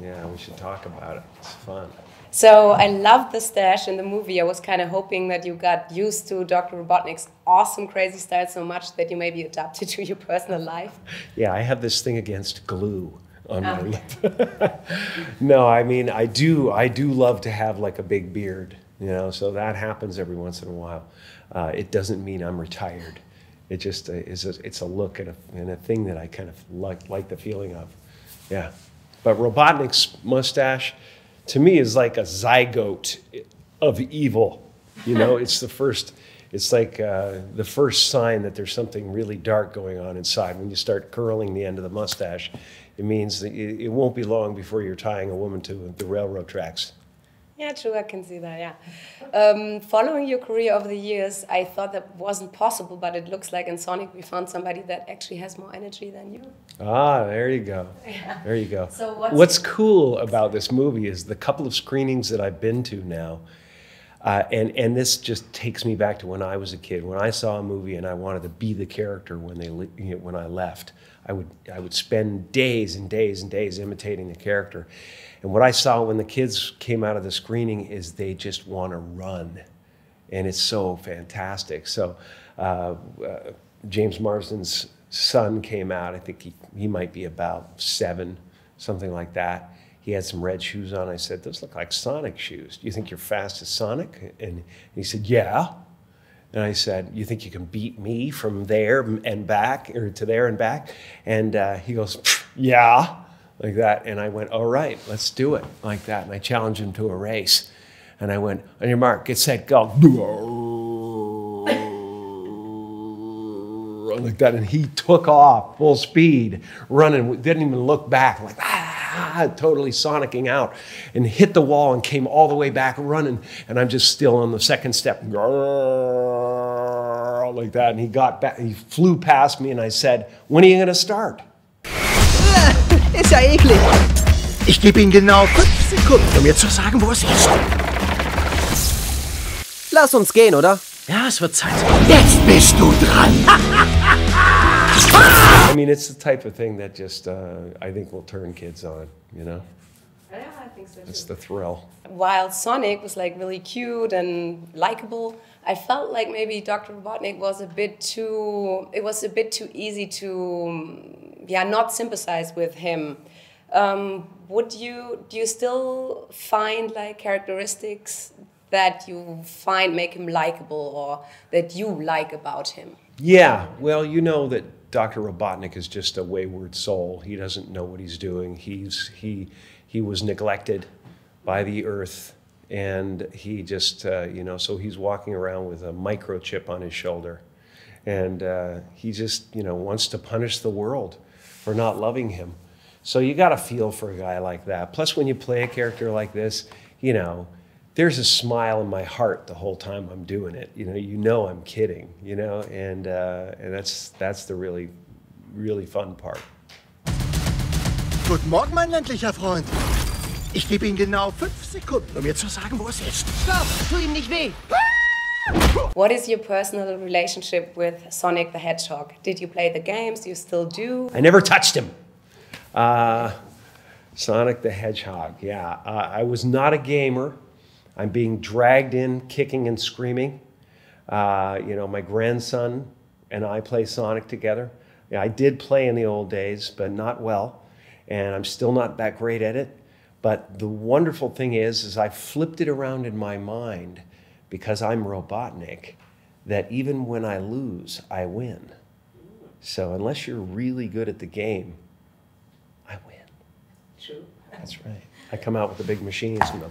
Yeah, we should talk about it. It's fun. So I loved the stash in the movie. I was kind of hoping that you got used to Dr. Robotnik's awesome, crazy style so much that you maybe adapted to your personal life. Yeah, I have this thing against glue on my lip. No, I mean, I do love to have like a big beard, you know, so that happens every once in a while. It doesn't mean I'm retired. It just it's a look and a thing that I kind of like the feeling of. Yeah. But Robotnik's mustache, to me, is like a zygote of evil. You know, it's like the first sign that there's something really dark going on inside. When you start curling the end of the mustache, it means that it won't be long before you're tying a woman to the railroad tracks. Yeah, true, I can see that, yeah. Following your career over the years, I thought that wasn't possible, but it looks like in Sonic we found somebody that actually has more energy than you. Ah, there you go. Yeah. There you go. So what's cool about this movie is the couple of screenings that I've been to now, and this just takes me back to when I was a kid. When I saw a movie and I wanted to be the character when I left, I would spend days and days and days imitating the character. And what I saw when the kids came out of the screening is they just want to run. And it's so fantastic. So James Marsden's son came out. I think he might be about 7, something like that. He had some red shoes on. I said, those look like Sonic shoes. Do you think you're fast as Sonic? And he said, yeah. And I said, you think you can beat me from there and back, or to there and back? And he goes, yeah. Like that, and I went, all right, let's do it, like that. And I challenged him to a race. And I went, on your mark, get set, go. Like that, and he took off full speed, running, didn't even look back, like, totally sonicking out, and hit the wall and came all the way back running. And I'm just still on the second step, like that. And he got back, he flew past me, and I said, when are you gonna start? Ist ja eklig. Ich gebe Ihnen genau 5 Sekunden, mir zu sagen, wo es ist. Lass uns gehen, oder? Ja, es wird Zeit. Jetzt bist du dran. I mean, it's the type of thing that just, I think will turn kids on, you know? Yeah, I think so too. It's the thrill. While Sonic was like really cute and likable, I felt like maybe Dr. Robotnik was a bit too easy to, not sympathize with him. Do you still find like characteristics that you find make him likable or that you like about him? Yeah, well, you know that Dr. Robotnik is just a wayward soul. He doesn't know what he's doing. He was neglected by the earth, and he just, so he's walking around with a microchip on his shoulder. And he just, wants to punish the world for not loving him. So you got to feel for a guy like that. Plus, when you play a character like this, there's a smile in my heart the whole time I'm doing it. You know I'm kidding, and that's the really, really fun part. Guten Morgen, mein ländlicher Freund. Ich gebe Ihnen genau 5 Sekunden, mir zu sagen, wo es ist. Stopp! Tu ihm nicht weh! What is your personal relationship with Sonic the Hedgehog? Did you play the games? Do you still do? I never touched him. Sonic the Hedgehog, yeah. I was not a gamer. I'm being dragged in, kicking and screaming. My grandson and I play Sonic together. Yeah, I did play in the old days, but not well. And I'm still not that great at it. But the wonderful thing is I flipped it around in my mind, because I'm Robotnik, that even when I lose, I win. So unless you're really good at the game, I win. True. That's right. I come out with the big machines and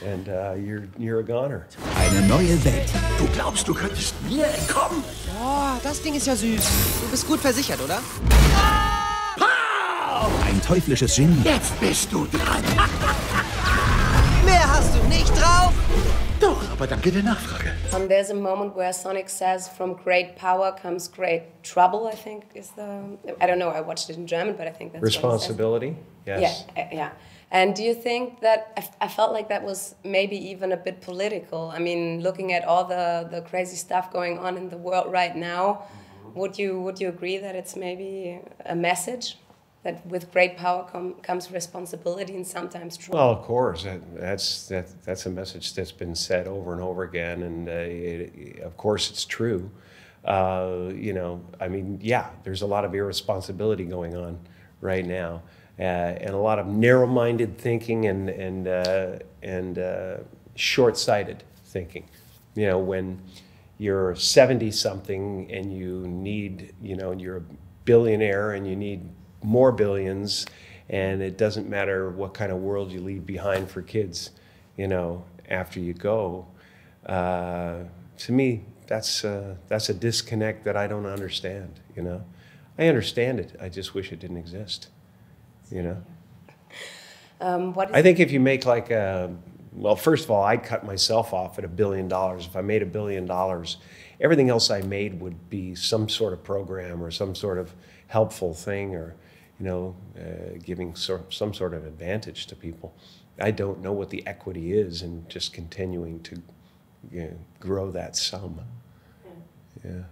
and you're a goner. Eine neue Welt. Du glaubst, du könntest mir entkommen? Oh, das Ding ist ja süß. Du bist gut versichert, oder? Ein teuflisches Genie. Jetzt bist du dran. Mehr hast du nicht drauf? Doch, aber danke der Nachfrage. There's a moment where Sonic says, from great power comes great trouble, I think is I don't know, I watched it in German, but I think that's responsibility, what he says. yes. Yeah. And do you think that, I felt like that was maybe even a bit political? I mean, looking at all the crazy stuff going on in the world right now, would you agree that it's maybe a message that with great power comes responsibility and sometimes truth. Well, of course, that's a message that's been said over and over again, and of course it's true. You know, I mean, yeah, there's a lot of irresponsibility going on right now, and a lot of narrow-minded thinking and short-sighted thinking. You know, when you're 70-something and you need, you know, you're a billionaire and you need more billions, and it doesn't matter what kind of world you leave behind for kids, you know, after you go. To me, that's a disconnect that I don't understand, you know. I understand it, I just wish it didn't exist, you know. I think if you make like a, well, first of all, I'd cut myself off at $1 billion. If I made $1 billion, everything else I made would be some sort of program or some sort of helpful thing, or, you know, giving some sort of advantage to people. I don't know what the equity is in just continuing to, you know, grow that sum. Yeah.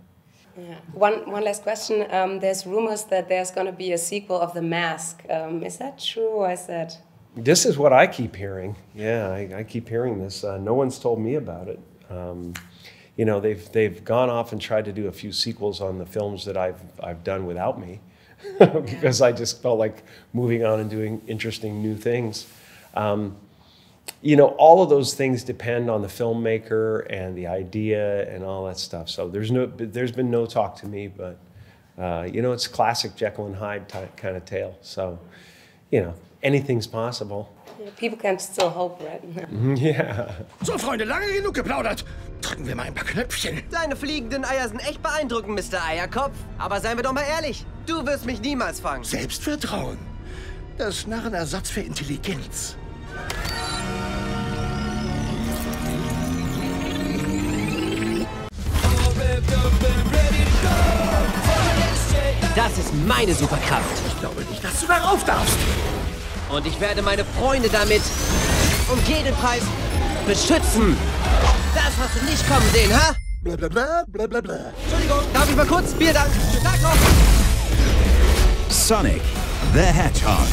Yeah. One last question. There's rumors that there's going to be a sequel of The Mask. Is that true, or is that? This is what I keep hearing. Yeah, I keep hearing this. No one's told me about it. You know, they've gone off and tried to do a few sequels on the films that I've done without me, because I just felt like moving on and doing interesting new things. You know, all of those things depend on the filmmaker and the idea and all that stuff. So there's been no talk to me, but you know, it's classic Jekyll and Hyde kind of tale. So, you know, anything's possible. Yeah, people can still hope, right? Yeah. So, Freunde, lange genug geplaudert. Drücken wir mal ein paar Knöpfchen. Deine fliegenden Eier sind echt beeindruckend, Mr. Eierkopf. Aber seien wir doch mal ehrlich, du wirst mich niemals fangen. Selbstvertrauen. Das Narrenersatz für Intelligenz. Das ist meine Superkraft. Ich glaube nicht, dass du darauf darfst. Und ich werde meine Freunde damit um jeden Preis beschützen. Das hast du nicht kommen sehen, ha? Blablabla, blablabla. Entschuldigung, darf ich mal kurz? Vielen Dank. Schönen Tag noch. Sonic the Hedgehog.